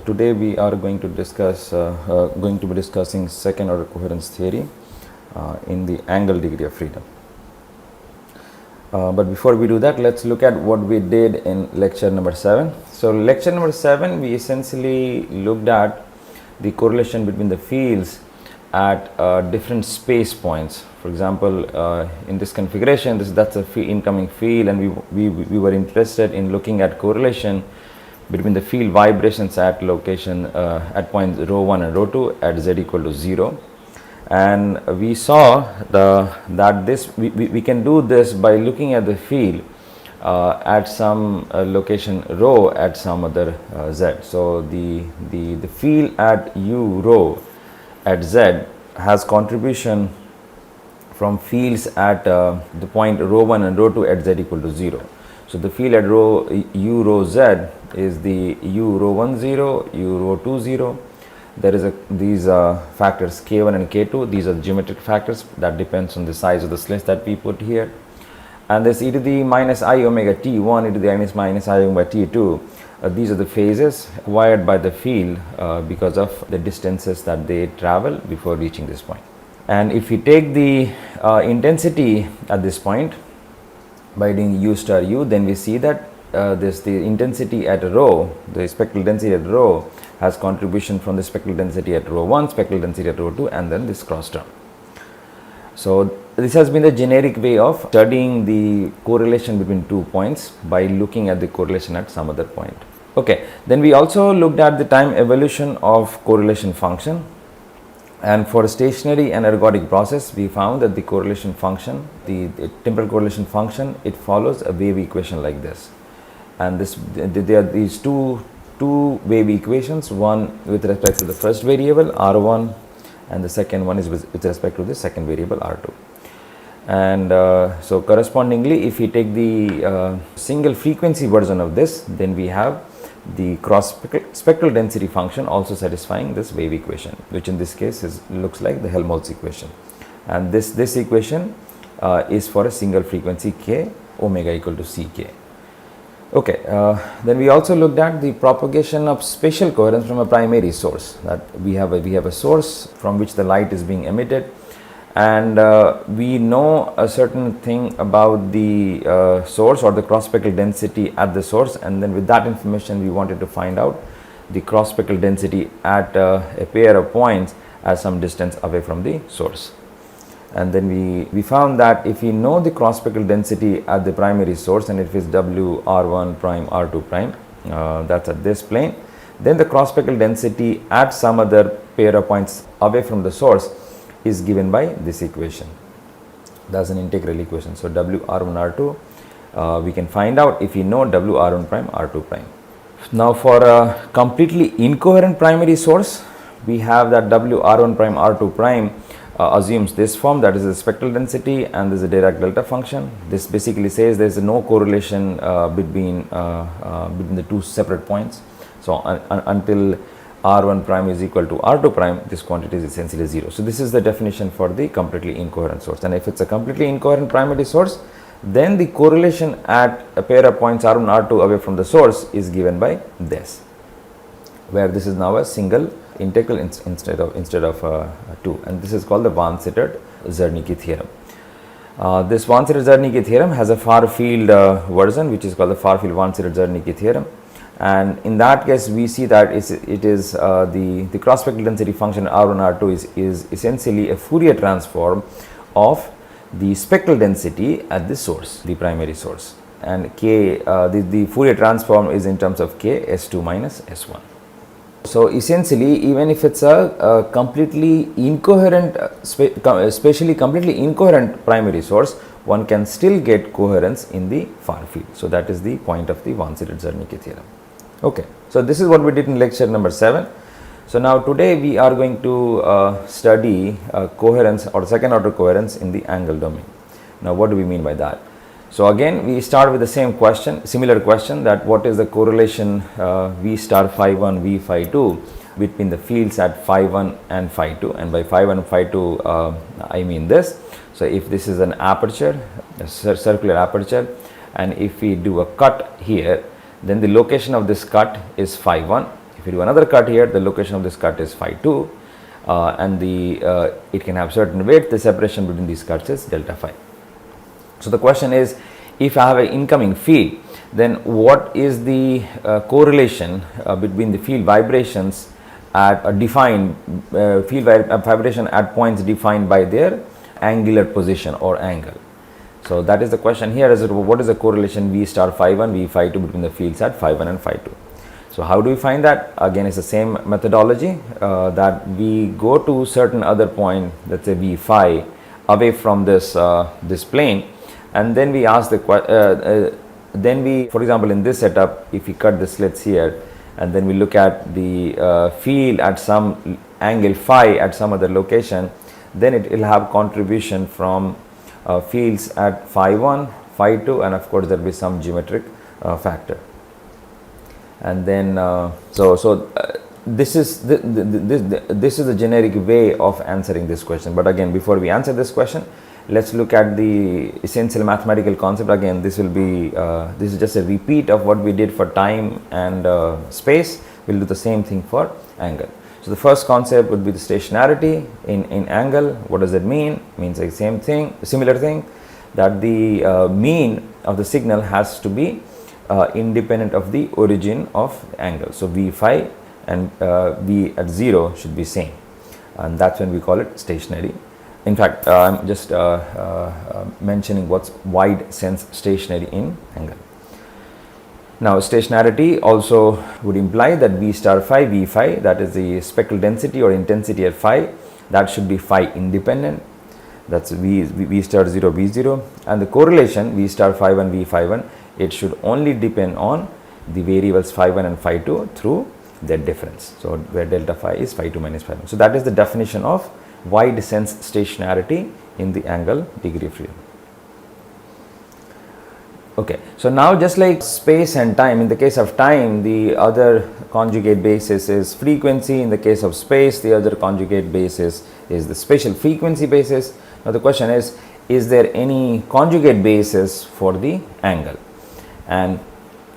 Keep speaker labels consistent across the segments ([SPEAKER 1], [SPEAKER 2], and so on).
[SPEAKER 1] today we are going to be discussing second order coherence theory in the angle degree of freedom. But before we do that, let's look at what we did in lecture number 7. So lecture number 7, we essentially looked at the correlation between the fields at different space points. For example, in this configuration, that's a incoming field, and we were interested in looking at correlation between the field vibrations at location at points rho 1 and rho 2 at z equal to 0. And we saw that we can do this by looking at the field at some location rho at some other z. So the field at u rho at z has contribution from fields at the point rho 1 and rho 2 at z equal to 0. So the field at u rho z is the u rho 1 0, u rho 2 0. There is these factors k1 and k2. These are geometric factors that depends on the size of the slits that we put here. And this e to the minus I omega t1, e to the minus I omega t2. These are the phases acquired by the field because of the distances that they travel before reaching this point. And if we take the intensity at this point by doing u star u, then we see that the intensity at rho, the spectral density at rho, has contribution from the spectral density at rho 1, spectral density at rho 2, and then this cross term. So this has been the generic way of studying the correlation between 2 points by looking at the correlation at some other point. Okay, then we also looked at the time evolution of correlation function, and for a stationary and ergodic process we found that the correlation function, the temporal correlation function, it follows a wave equation like this. And there are these two wave equations, one with respect to the first variable r1 and the second one is with respect to the second variable r2. And so correspondingly, if we take the single frequency version of this, then we have the cross spectral density function also satisfying this wave equation, which in this case looks like the Helmholtz equation. And this equation is for a single frequency k, omega equal to ck. Okay, then we also looked at the propagation of spatial coherence from a primary source. That we have a source from which the light is being emitted, and we know a certain thing about the source or the cross spectral density at the source, and then with that information we wanted to find out the cross spectral density at a pair of points at some distance away from the source. And then we found that if we know the cross spectral density at the primary source, and if it's w r1 prime r2 prime, that's at this plane, then the cross spectral density at some other pair of points away from the source is given by this equation. That's an integral equation. So w r1 r2 we can find out if we know w r1 prime r2 prime. Now for a completely incoherent primary source, we have that w r1 prime r2 prime assumes this form, that is the spectral density, and there is a Dirac delta function. This basically says there is no correlation between the two separate points. So until r1 prime is equal to r2 prime, this quantity is essentially 0. So this is the definition for the completely incoherent source. And if it's a completely incoherent primary source, then the correlation at a pair of points r1 r2 away from the source is given by this, where this is now a single integral instead of 2, and this is called the Vansittart-Zernike theorem. This Vansittart-Zernike theorem has a far field version, which is called the far field Vansittart-Zernike theorem, and in that case we see that it is the cross spectral density function r1 r2 is essentially a Fourier transform of the spectral density at the source, the primary source, and k the Fourier transform is in terms of k s2 minus s1. So essentially, even if it's a completely incoherent, spatially completely incoherent primary source, one can still get coherence in the far field. So that is the point of the Vansittart-Zernike theorem. Okay, so this is what we did in lecture number 7. So now today we are going to study coherence or second order coherence in the angle domain. Now what do we mean by that? So again we start with the same question, similar question, that what is the correlation V star phi 1 V phi 2 between the fields at phi 1 and phi 2, and by phi 1 and phi 2 I mean this. So if this is an aperture, a circular aperture, and if we do a cut here, then the location of this cut is phi 1, If you do another cut here, the location of this cut is phi 2, and it can have certain weight. The separation between these cuts is delta phi. So the question is, if I have an incoming field, then what is the correlation between the field vibrations at a defined vibration at points defined by their angular position or angle? So that is the question here, is what is the correlation V star phi 1, V phi 2 between the fields at phi 1 and phi 2. So how do we find that? Again, it's the same methodology, that we go to certain other point, let's say V phi, away from this this plane, and then we ask the then we, for example, in this setup, if we cut the slits here and then we look at the field at some angle phi at some other location, then it will have contribution from fields at phi 1, phi 2, and of course there will be some geometric factor. And then this is the generic way of answering this question. But again, before we answer this question, let's look at the essential mathematical concept. Again, this will be this is just a repeat of what we did for time and space. We'll do the same thing for angle. So the first concept would be the stationarity in angle. What does it mean? It means the same thing, similar thing, that the mean of the signal has to be independent of the origin of the angle. So V phi and V at 0 should be same, and that's when we call it stationary. In fact, I'm just mentioning what's wide sense stationary in angle. Now, stationarity also would imply that V star phi, V phi, that is the spectral density or intensity at phi, that should be phi independent. That's V star 0, V 0, and the correlation V star phi 1, V phi 1, it should only depend on the variables phi 1 and phi 2 through their difference. So where delta phi is phi 2 minus phi 1. So that is the definition of wide sense stationarity in the angle degree of freedom. Okay, so now just like space and time, in the case of time, the other conjugate basis is frequency. In the case of space, the other conjugate basis is the spatial frequency basis. Now the question is there any conjugate basis for the angle? And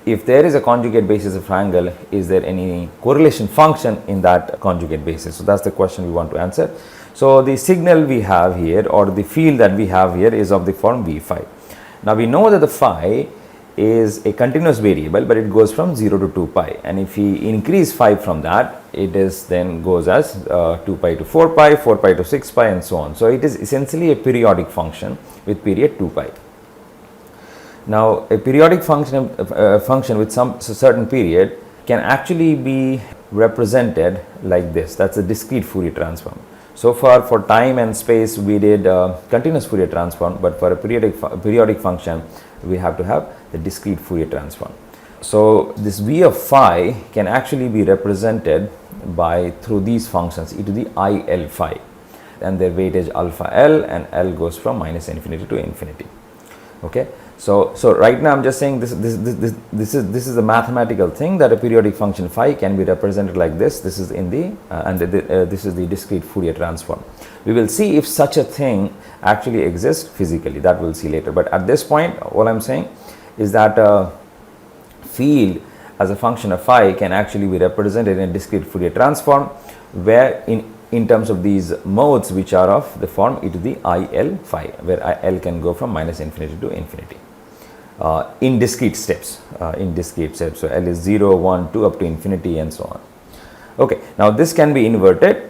[SPEAKER 1] if there is a conjugate basis of angle, is there any correlation function in that conjugate basis? So that's the question we want to answer. So the signal we have here, or the field that we have here, is of the form V phi. Now we know that the phi is a continuous variable, but it goes from 0 to 2 pi, and if we increase phi from that, it is then goes as 2 pi to 4 pi, 4 pi to 6 pi, and so on. So it is essentially a periodic function with period 2 pi. Now a periodic function with some certain period can actually be represented like this. That's a discrete Fourier transform. So far for time and space we did continuous Fourier transform, but for a periodic function we have to have the discrete Fourier transform. So this V of phi can actually be represented through these functions e to the IL phi, and their weightage alpha L, and L goes from minus infinity to infinity. Okay. So right now I'm just saying this is a mathematical thing, that a periodic function phi can be represented like this. This is in the this is the discrete Fourier transform. We will see if such a thing actually exists physically. That we'll see later. But at this point, all I'm saying is that field as a function of phi can actually be represented in a discrete Fourier transform, where in terms of these modes which are of the form e to the IL phi, where L can go from minus infinity to infinity. In discrete steps, so L is 0, 1, 2 up to infinity and so on. Okay, now this can be inverted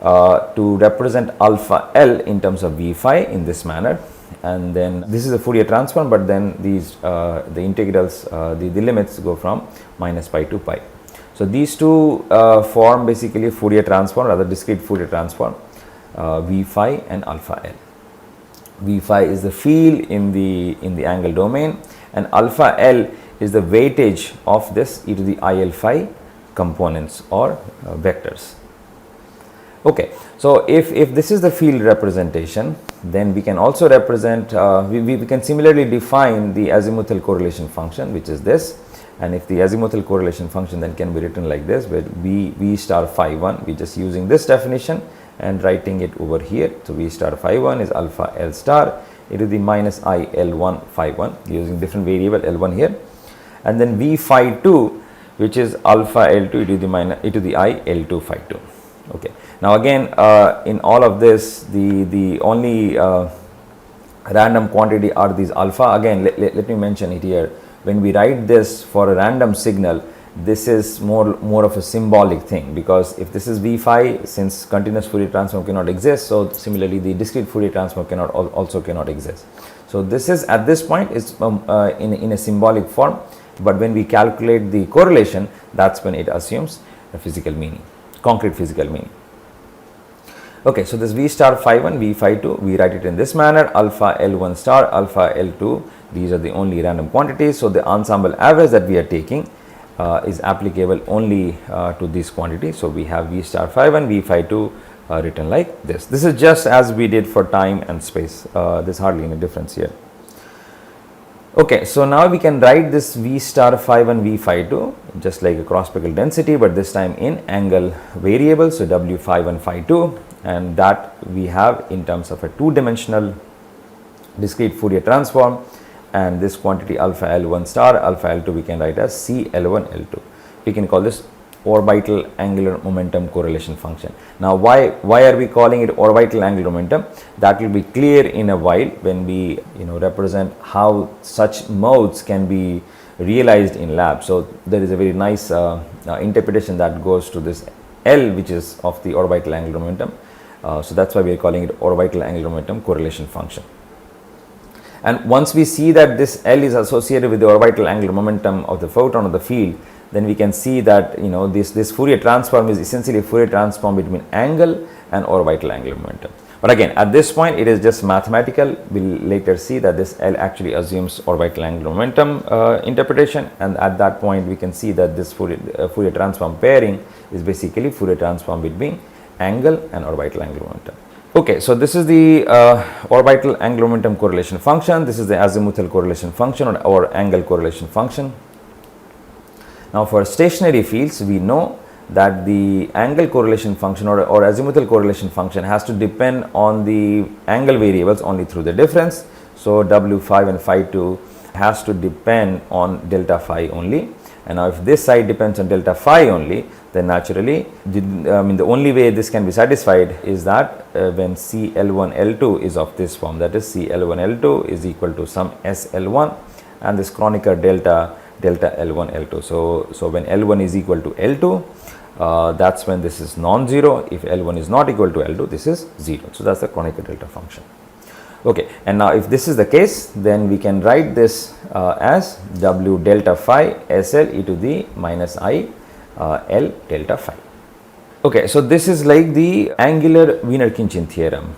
[SPEAKER 1] to represent alpha L in terms of V phi in this manner, and then this is a Fourier transform, but then these the integrals, the limits go from minus pi to pi. So these two form basically a Fourier transform, rather discrete Fourier transform, V phi and alpha L. V phi is the field in the angle domain, and alpha L is the weightage of this e to the IL phi components or vectors. Okay, so if this is the field representation, then we can also represent, we can similarly define the azimuthal correlation function, which is this. And if the azimuthal correlation function then can be written like this, where V star phi 1, we just using this definition and writing it over here. So V star phi 1 is alpha L star e to the minus I L1 phi 1, using different variable L1 here. And then V phi 2 which is alpha L2 e to the I L2 phi 2. Okay. Now again, in all of this, the only random quantity are these alpha. Again, let me mention it here. When we write this for a random signal, this is more of a symbolic thing, because if this is V phi, since continuous Fourier transform cannot exist, so similarly the discrete Fourier transform also cannot exist. So this is at this point is in a symbolic form, but when we calculate the correlation, that's when it assumes a physical meaning, concrete physical meaning. Okay, so this V star phi 1, V phi 2, we write it in this manner: alpha L1 star, alpha L2. These are the only random quantities. So the ensemble average that we are taking is applicable only to this quantity. So we have V star phi 1, V phi 2 written like this. This is just as we did for time and space. There's hardly any difference here. Okay, so now we can write this V star phi 1, V phi 2 just like a cross spectral density, but this time in angle variable. So W phi 1, phi 2, and that we have in terms of a two-dimensional discrete Fourier transform. And this quantity alpha L1 star, alpha L2 we can write as C L1 L2. We can call this orbital angular momentum correlation function. Now why are we calling it orbital angular momentum? That will be clear in a while when we represent how such modes can be realized in lab. So there is a very nice interpretation that goes to this L, which is of the orbital angular momentum. So that's why we are calling it orbital angular momentum correlation function. And once we see that this L is associated with the orbital angular momentum of the photon of the field, then we can see that this Fourier transform is essentially a Fourier transform between angle and orbital angular momentum. But again, at this point it is just mathematical. We'll later see that this L actually assumes orbital angular momentum interpretation, and at that point we can see that this Fourier transform pairing is basically Fourier transform between angle and orbital angular momentum. Okay, so this is the orbital angular momentum correlation function. This is the azimuthal correlation function or angle correlation function. Now for stationary fields, we know that the angle correlation function or azimuthal correlation function has to depend on the angle variables only through the difference. So W phi and phi 2 has to depend on delta phi only. And now if this side depends on delta phi only, then naturally the only way this can be satisfied is that when CL1 L2 is of this form, that is CL1 L2 is equal to some SL1 and this Kronecker delta L1 L2. So when L1 is equal to L2, that's when this is non-zero. If L1 is not equal to L2, this is 0. So that's the Kronecker delta function. Okay, and now if this is the case, then we can write this as W delta phi SL e to the minus I L delta phi. Okay, so this is like the angular Wiener-Khinchin theorem.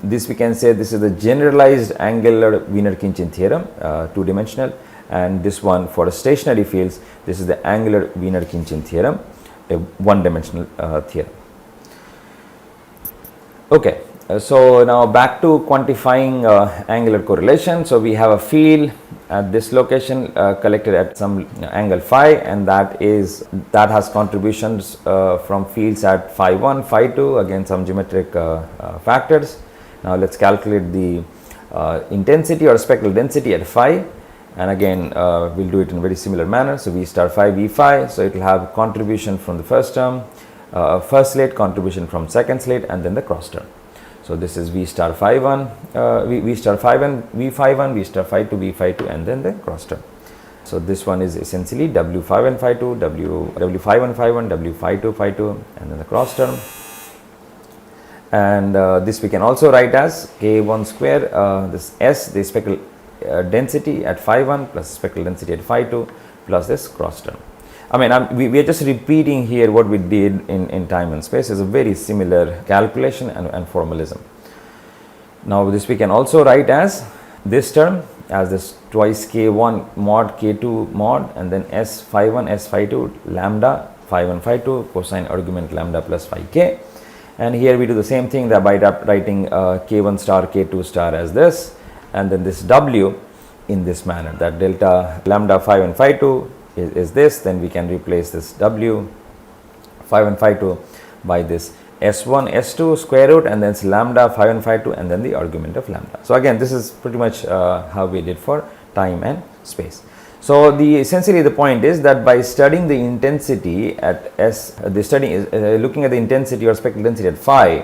[SPEAKER 1] This we can say this is the generalized angular Wiener-Khinchin theorem, two-dimensional, and this one for stationary fields, this is the angular Wiener-Khinchin theorem, a one-dimensional theorem. Okay. So now back to quantifying angular correlation. So we have a field at this location collected at some angle phi, and that has contributions from fields at phi 1, phi 2, again some geometric factors. Now let's calculate the intensity or spectral density at phi, and again we'll do it in a very similar manner. So V star phi, V phi, so it will have contribution from the first term, first slit, contribution from second slit, and then the cross term. So this is V star phi 1, V star phi 1, V phi 1, V star phi 2, V phi 2, and then the cross term. So this one is essentially W phi 1, phi 2, W phi 1, phi 1, W phi 2, phi 2, and then the cross term. And this we can also write as K1 square, this S, the spectral density at phi 1 plus spectral density at phi 2 plus this cross term. We are just repeating here what we did in time and space. Is a very similar calculation and formalism. Now this we can also write as this term as this twice K1 mod K2 mod, and then S phi 1 S phi 2 lambda phi 1 phi 2 cosine argument lambda plus phi k. And here we do the same thing that by writing K1 star K2 star as this, and then this W in this manner, that delta lambda phi 1 phi 2 is this. Then we can replace this W phi 1 phi 2 by this S1 S2 square root, and then it's lambda phi 1 phi 2, and then the argument of lambda. So again, this is pretty much how we did for time and space. So essentially the point is that by studying the intensity at S, looking at the intensity or spectral density at phi,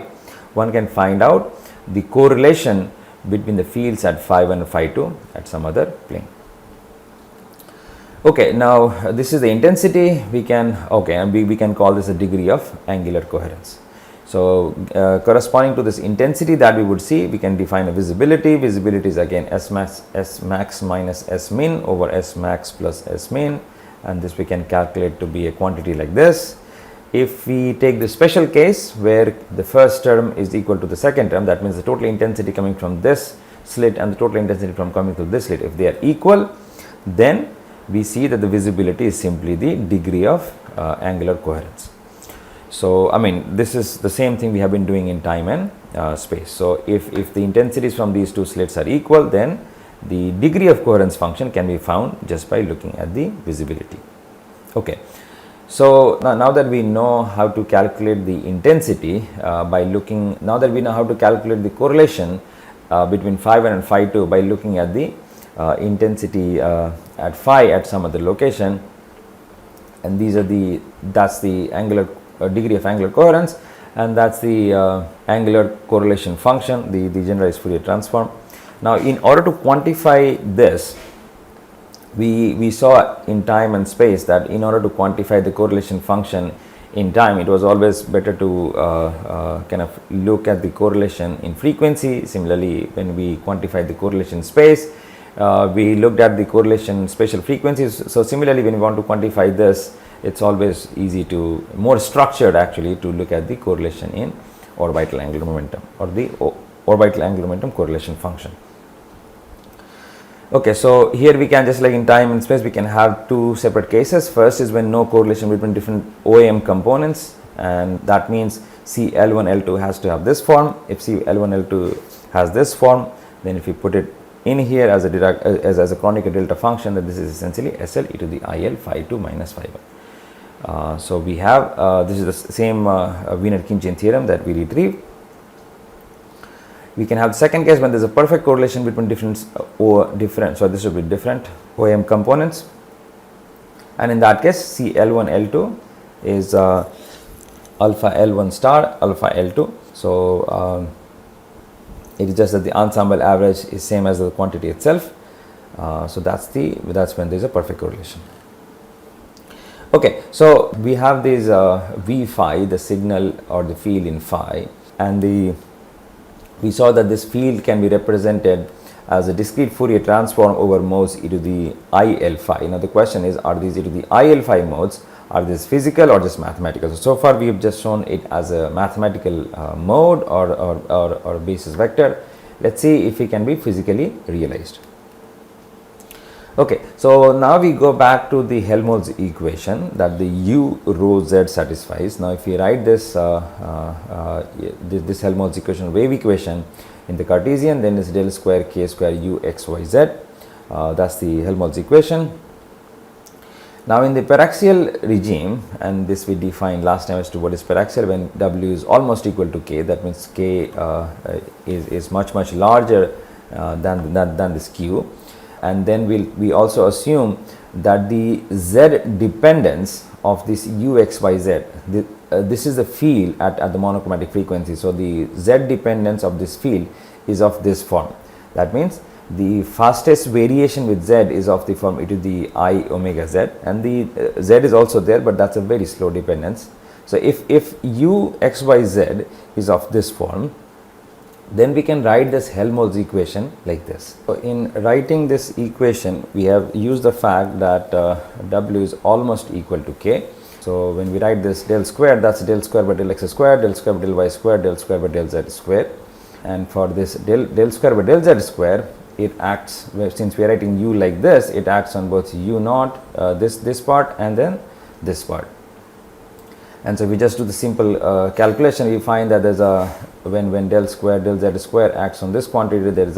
[SPEAKER 1] one can find out the correlation between the fields at phi 1 and phi 2 at some other plane. Okay, now this is the intensity. We can call this a degree of angular coherence. So corresponding to this intensity that we would see, we can define a visibility. Visibility is again S max minus S min over S max plus S min, and this we can calculate to be a quantity like this. If we take the special case where the first term is equal to the second term, that means the total intensity coming from this slit and the total intensity from coming through this slit, if they are equal, then we see that the visibility is simply the degree of angular coherence. So, I mean, this is the same thing we have been doing in time and space. So, if the intensities from these two slits are equal, then the degree of coherence function can be found just by looking at the visibility. Okay. So, now that we know how to calculate the intensity now that we know how to calculate the correlation between phi 1 and phi 2 by looking at the intensity at phi at some other location, and that's the angular degree of angular coherence, and that's the angular correlation function, the generalized Fourier transform. Now, in order to quantify this, we saw in time and space that in order to quantify the correlation function in time, it was always better to kind of look at the correlation in frequency. Similarly, when we quantify the correlation space, we looked at the correlation spatial frequencies. So similarly, when we want to quantify this, it's always more structured actually to look at the correlation in orbital angular momentum or the orbital angular momentum correlation function. Okay, so here we can, just like in time and space, we can have two separate cases. First is when no correlation between different OAM components, and that means CL1 L2 has to have this form. If CL1 L2 has this form, then if you put it in here as a Kronecker delta function, that this is essentially SL e to the IL phi 2 minus phi 1. So we have this is the same Wiener-Khinchin theorem that we retrieved. We can have the second case when there is a perfect correlation between different so this would be different OAM components, and in that case CL1 L2 is alpha L1 star alpha L2. So it is just that the ensemble average is same as the quantity itself. So that's when there is a perfect correlation. Okay, so we have this V phi, the signal or the field in phi, and we saw that this field can be represented as a discrete Fourier transform over modes e to the IL phi. Now the question is, are these e to the IL phi modes, are these physical or just mathematical? So far we have just shown it as a mathematical mode or basis vector. Let's see if it can be physically realized. Okay, so now we go back to the Helmholtz equation that the U rho Z satisfies. Now if we write this this Helmholtz equation, wave equation in the Cartesian, then it's del square k square U x y z. That's the Helmholtz equation. Now in the paraxial regime, and this we defined last time as to what is paraxial, when W is almost equal to K, that means K is much larger than this Q. And then we also assume that the Z dependence of this UXYZ, this is the field at the monochromatic frequency. So the Z dependence of this field is of this form. That means the fastest variation with Z is of the form e to the I omega Z, and the Z is also there, but that's a very slow dependence. So if UXYZ is of this form, then we can write this Helmholtz equation like this. So in writing this equation, we have used the fact that W is almost equal to K. So when we write this del square, that's del square by del x square, del square by del y square, del square by del z square. And for this del square by del z square, it acts, since we are writing U like this, it acts on both U naught, this part, and then this part. And so we just do the simple calculation, we find that there's a, when del square del z square acts on this quantity, there is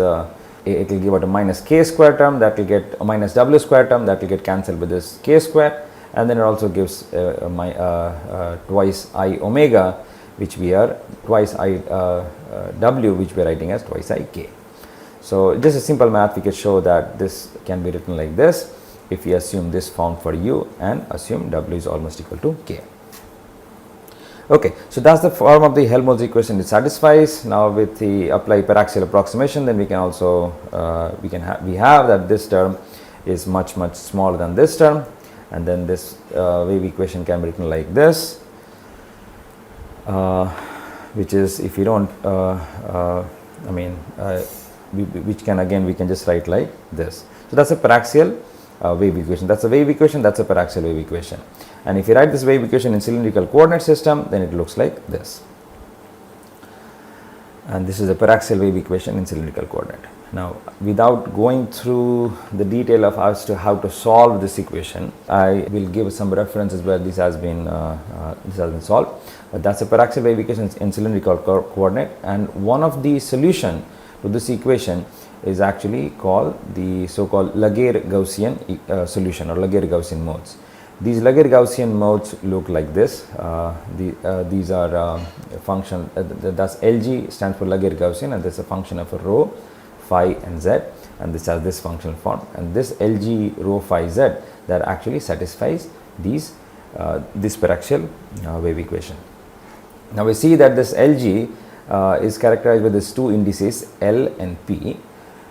[SPEAKER 1] it will give out a minus k square term, that will get a minus w square term, that will get cancelled with this k square, and then it also gives twice I omega, which we are twice I w, which we are writing as twice I k. So just a simple math, we can show that this can be written like this. if we assume this form for u and assume w is almost equal to k. Okay, so that's the form of the Helmholtz equation it satisfies. Now with the apply paraxial approximation, then we can also we have that this term is much smaller than this term, and then this wave equation can be written like this, which is, if you don't which can, again we can just write like this. So that's a paraxial wave equation. That's a wave equation, that's a paraxial wave equation. And if you write this wave equation in cylindrical coordinate system, then it looks like this. And this is a paraxial wave equation in cylindrical coordinate. Now, without going through the detail of as to how to solve this equation, I will give some references where this has been solved. But that's a paraxial wave equation in cylindrical coordinate, and one of the solution to this equation is actually called the so-called Laguerre-Gaussian solution, or Laguerre-Gaussian modes. These Laguerre-Gaussian modes look like this. These are a function, that's Lg stands for Laguerre-Gaussian, and this is a function of a rho, phi and z, and this has this functional form. And this Lg, rho, phi, z, that actually satisfies these this paraxial wave equation. Now we see that this Lg is characterized by these two indices L and P.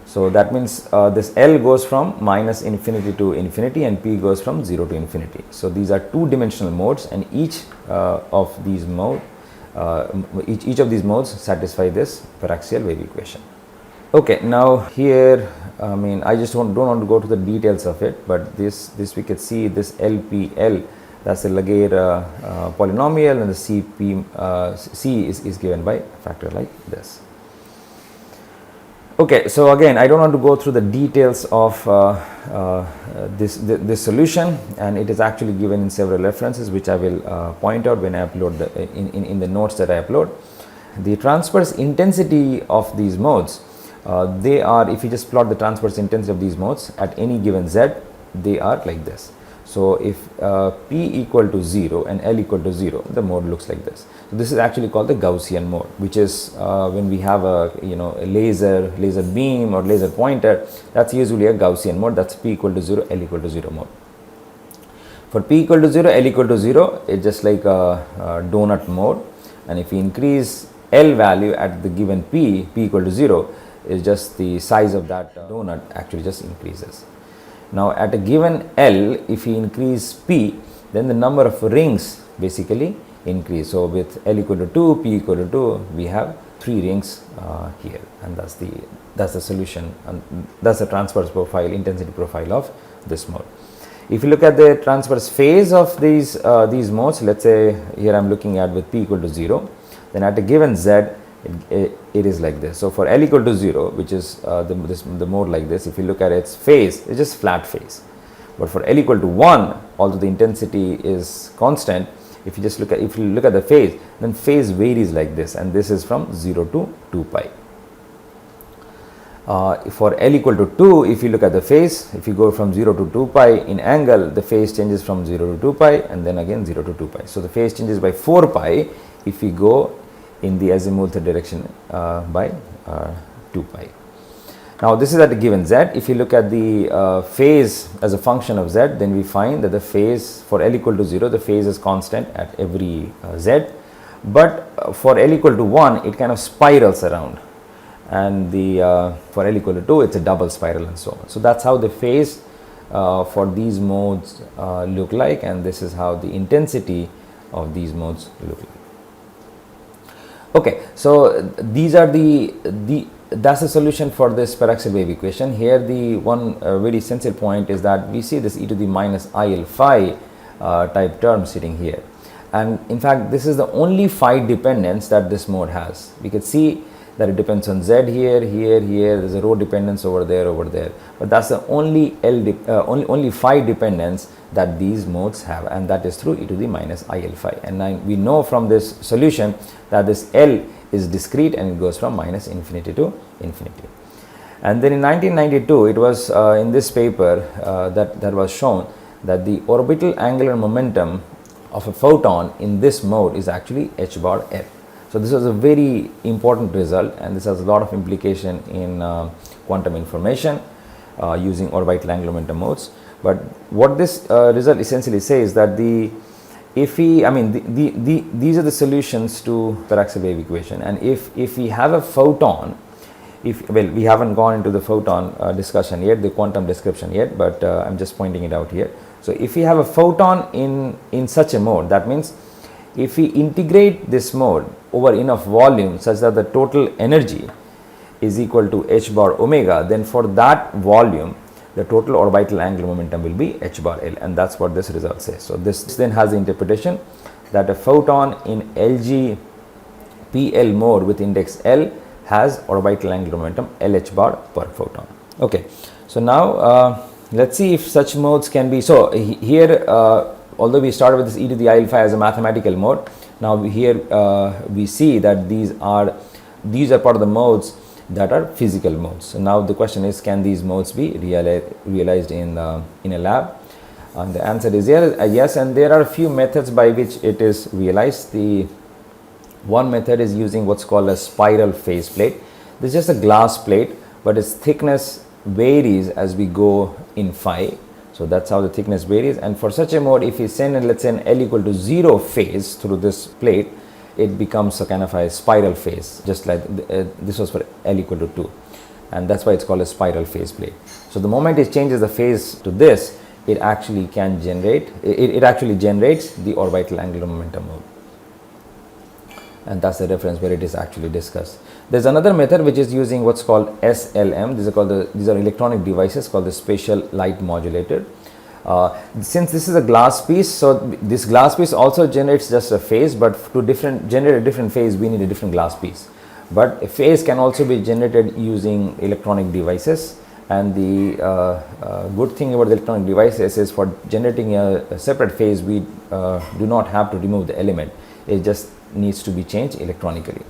[SPEAKER 1] So that means this L goes from minus infinity to infinity, and P goes from 0 to infinity. So these are two dimensional modes, and each of these modes satisfy this paraxial wave equation. Okay, now here I just don't want to go to the details of it, but this we can see this LPL, that's a Laguerre polynomial, and the C is given by a factor like this. Okay, so again, I don't want to go through the details of this solution, and it is actually given in several references, which I will point out when I upload in the notes that I upload. The transverse intensity of these modes, they are, if you just plot the transverse intensity of these modes at any given z, they are like this. So if P equal to 0 and L equal to 0, the mode looks like this. So this is actually called the Gaussian mode, which is when we have a laser beam or laser pointer, that's usually a Gaussian mode. That's P equal to 0, L equal to 0 mode. For P equal to 0, L equal to 0, it's just like a donut mode, and if we increase L value at the given P equal to 0, is just the size of that donut actually just increases. Now at a given L, if we increase P, then the number of rings basically increase. So with L equal to 2, P equal to 2, we have 3 rings here, and that's the solution, and that's the transverse profile, intensity profile of this mode. If you look at the transverse phase of these modes, let's say here I'm looking at with P equal to 0, then at a given Z, it is like this. So for L equal to 0, which is the mode like this, if you look at its phase, it's just flat phase. But for L equal to 1, although the intensity is constant, if you look at the phase, then phase varies like this, and this is from 0 to 2 pi. For L equal to 2, if you look at the phase, if you go from 0 to 2 pi in angle, the phase changes from 0 to 2 pi, and then again 0 to 2 pi. So the phase changes by 4 pi if we go in the azimuthal direction by 2 pi. Now this is at a given z. If you look at the phase as a function of z, then we find that the phase for L equal to 0, the phase is constant at every z, but for L equal to 1, it kind of spirals around, and for L equal to 2, it's a double spiral, and so on. So that's how the phase for these modes look like, and this is how the intensity of these modes look like. Okay, so these are that's the solution for this paraxial wave equation. Here the one very essential point is that we see this e to the minus IL phi type term sitting here, and in fact this is the only phi dependence that this mode has. We can see that it depends on z here, there's a rho dependence over there, but that's the only only phi dependence that these modes have, and that is through e to the minus IL phi. And now we know from this solution that this L is discrete, and it goes from minus infinity to infinity. And then in 1992, it was in this paper that was shown that the orbital angular momentum of a photon in this mode is actually h bar L. So this was a very important result, and this has a lot of implication in quantum information using orbital angular momentum modes. But what this result essentially says that these are the solutions to parallax wave equation, and if we have a photon, we haven't gone into the photon discussion yet, the quantum description yet, but I'm just pointing it out here. So if we have a photon in such a mode, that means if we integrate this mode over enough volume such that the total energy is equal to h bar omega, then for that volume the total orbital angular momentum will be h bar L, and that's what this result says. So this then has the interpretation that a photon in Lg PL mode with index L has orbital angular momentum LH bar per photon. Okay, so now let's see if such modes can be. So here, although we started with this e to the IL5 as a mathematical mode, now here we see that these are part of the modes that are physical modes. So now the question is, can these modes be realized in a lab? And the answer is yes, and there are a few methods by which it is realized. The one method is using what's called a spiral phase plate. This is just a glass plate, but its thickness varies as we go in phi. So that's how the thickness varies, and for such a mode, if we send let's say an L equal to 0 phase through this plate, it becomes a kind of a spiral phase, just like this was for L equal to 2, and that's why it's called a spiral phase plate. So the moment it changes the phase to this, it actually can generate, it actually generates the orbital angular momentum mode, and that's the reference where it is actually discussed. There's another method which is using what's called SLM. These are electronic devices called the spatial light modulator. Since this is a glass piece, so this glass piece also generates just a phase, but to generate a different phase, we need a different glass piece. But a phase can also be generated using electronic devices, and the good thing about the electronic devices is for generating a separate phase, we do not have to remove the element. It just needs to be changed electronically.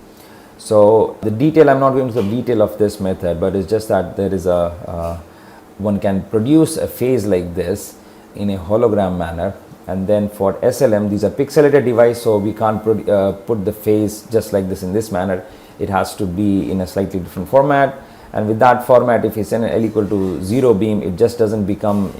[SPEAKER 1] So the detail, I'm not going into the detail of this method, but it's just that there is one can produce a phase like this in a hologram manner, and then for SLM, these are pixelated device, so we can't put the phase just like this in this manner. It has to be in a slightly different format, and with that format, if you send an L equal to 0 beam, it just doesn't become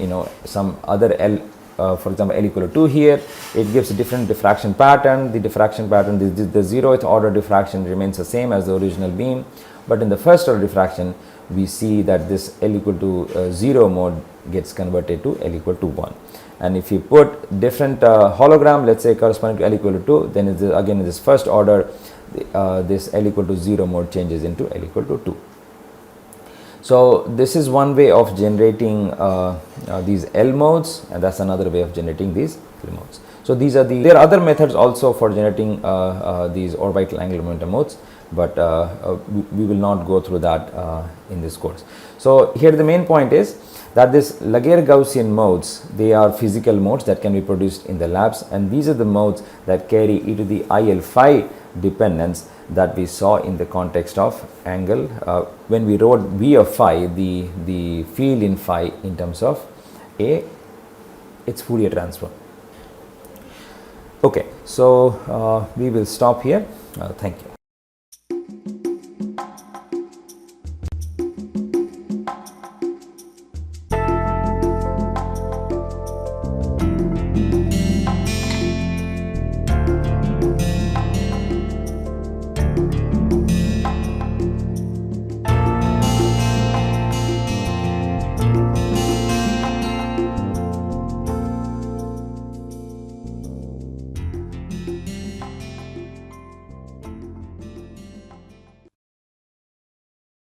[SPEAKER 1] some other L. For example, L equal to 2 here, it gives a different diffraction pattern. The diffraction pattern, the 0th order diffraction remains the same as the original beam, but in the first order diffraction, we see that this L equal to 0 mode gets converted to L equal to 1. And if you put different hologram, let's say corresponding to L equal to 2, then it's again in this first order, this L equal to 0 mode changes into L equal to 2. So this is one way of generating these L modes, and that's another way of generating these L modes. So there are other methods also for generating these orbital angular momentum modes, but we will not go through that in this course. So here the main point is that this Laguerre-Gaussian modes, they are physical modes that can be produced in the labs, and these are the modes that carry e to the IL5 dependence that we saw in the context of angle when we wrote V of phi, the field in phi in terms of its Fourier transform. Okay, so we will stop here. Thank you.